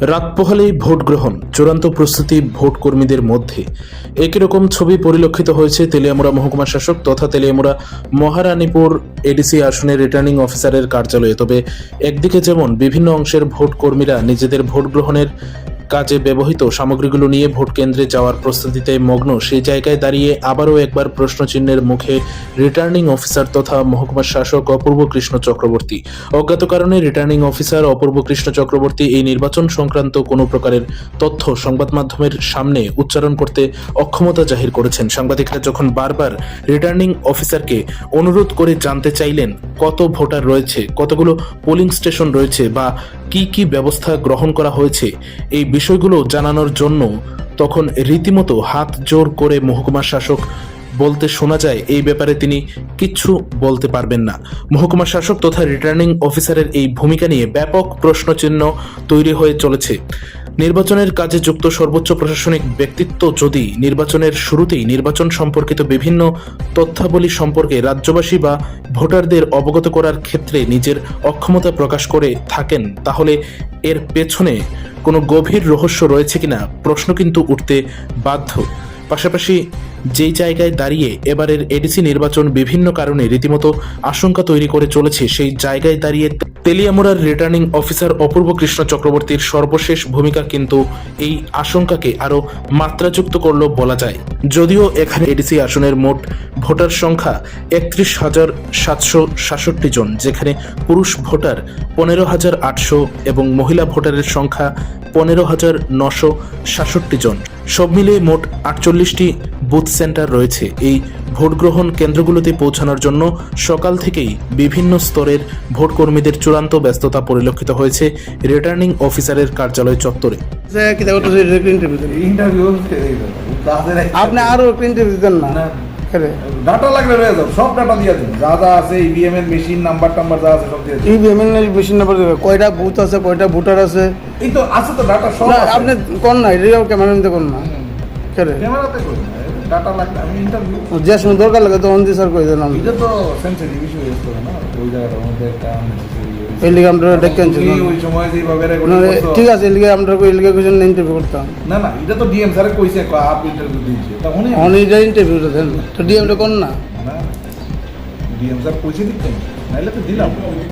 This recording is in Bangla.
রাত পোহালেই ভোট গ্রহণ, চূড়ান্ত প্রস্তুতি ভোট কর্মীদের মধ্যে। একই রকম ছবি পরিলক্ষিত হয়েছে তেলিয়ামুড়া মহকুমা শাসক তথা তেলিয়ামুড়া মহারানীপুর এডিসি আসনের রিটার্নিং অফিসারের কার্যালয়ে। তবে একদিকে যেমন বিভিন্ন অংশের ভোট কর্মীরা নিজেদের ভোট গ্রহণের কাজে ব্যবহৃত সামগ্রীগুলো নিয়ে ভোট কেন্দ্রে যাওয়ার প্রস্তুতিতে মগ্ন, সেই জায়গায় দাঁড়িয়ে আবারও একবার প্রশ্নচিহ্নের মুখে রিটার্নিং অফিসার তথা মহকুমা শাসক অপূর্ব কৃষ্ণ চক্রবর্তী। অজ্ঞাত কারণে রিটার্নিং অফিসার অপূর্ব কৃষ্ণ চক্রবর্তী এই নির্বাচন সংক্রান্ত কোনো প্রকারের তথ্য সংবাদ মাধ্যমের সামনে উচ্চারণ করতে অক্ষমতা জাহির করেছেন। সাংবাদিকরা যখন বারবার রিটার্নিং অফিসারকে অনুরোধ করে জানতে চাইলেন কত ভোটার রয়েছে, কতগুলো পোলিং স্টেশন রয়েছে বা কি কি ব্যবস্থা গ্রহণ করা হয়েছে, এই বিষয়গুলো জানানোর জন্য তখন রীতিমতো হাত জোর করে মহকুমা শাসক বলতে শোনা যায় এই ব্যাপারে তিনি কিচ্ছু বলতে পারবেন না। মহকুমা শাসক তথা রিটার্নিং অফিসারের এই ভূমিকা নিয়ে ব্যাপক প্রশ্নচিহ্ন তৈরি হয়ে চলেছে। নির্বাচনের কাজে যুক্ত সর্বোচ্চ প্রশাসনিক ব্যক্তিত্ব যদি নির্বাচনের শুরুতেই নির্বাচন সম্পর্কিত বিভিন্ন তথ্যাবলী সম্পর্কে রাজ্যবাসী বা ভোটারদের অবগত করার ক্ষেত্রে নিজের অক্ষমতা প্রকাশ করে থাকেন, তাহলে এর পেছনে কোনো গভীর রহস্য রয়েছে কিনা প্রশ্ন কিন্তু উঠতে বাধ্য। পাশাপাশি যেই জায়গায় দাঁড়িয়ে এবারের এডিসি নির্বাচন বিভিন্ন কারণে রীতিমতো আশঙ্কা তৈরি করে চলেছে, সেই জায়গায় দাঁড়িয়ে তেলিয়ামুড়ার রিটার্নিং অফিসার অপূর্ব কৃষ্ণ চক্রবর্তীর সর্বশেষ ভূমিকা কিন্তু এই আশঙ্কাকে আরো মাত্রাযুক্ত করল বলা যায়। যদিও এখানে এডিসি আসনের মোট ভোটার সংখ্যা 31,766 জন, যেখানে পুরুষ ভোটার 15,800 এবং মহিলা ভোটারের সংখ্যা 15,966 জন। সব মিলিয়ে মোট 48টি বুথ সেন্টার রয়েছে। এই ভোট গ্রহণ কেন্দ্রগুলোতে পৌঁছানোর জন্য সকাল থেকেই বিভিন্ন স্তরের ভোট কর্মীদের চূড়ান্ত ব্যস্ততা পরিলক্ষিত হয়েছে রিটার্নিং অফিসারের কার্যালয় চত্বরে। আপনি আরো ইন্টারভিউ দেন না, ডাটা লাগলে রয়ে যাও, সব ডাটা দিয়ে দিন, যা যা আছে ইভিএম এর মেশিন নাম্বার যা আছে সব দিয়ে দিন। ইভিএম এর মেশিন নাম্বার দেবে, কয়টা বুথ আছে, কয়টা ভোটার আছে, এই তো আছে তো ডাটা সব আছে। আপনি কোন না এটাও ক্যামেরাতে কোন না ক্যামেরাতে কই ডাটা লাগলে আমি ইন্টারভিউ যে সময় দরকার লাগে তখন দিয়ে স্যার কই দেন। আমি এটা তো সেনসিটিভ ইস্যু হয়ে যাচ্ছে না, ওই জায়গাটার মধ্যে একটা এই লিগে আমরা ডেকেন ওই সময় যেভাবে রেকর্ড ঠিক আছে, এই লিগে আমরা এই লিগে কোশ্চেন ইন্টারভিউ করতাম না না, এটা তো ডিএম স্যার কইছে আপ ইন্টারভিউ দিয়েছে, তা উনি এটা ইন্টারভিউটা দেন তো ডিএমটা কোন না, ডিএম স্যার কইছে দিতেন নাইলে তো দিলাম।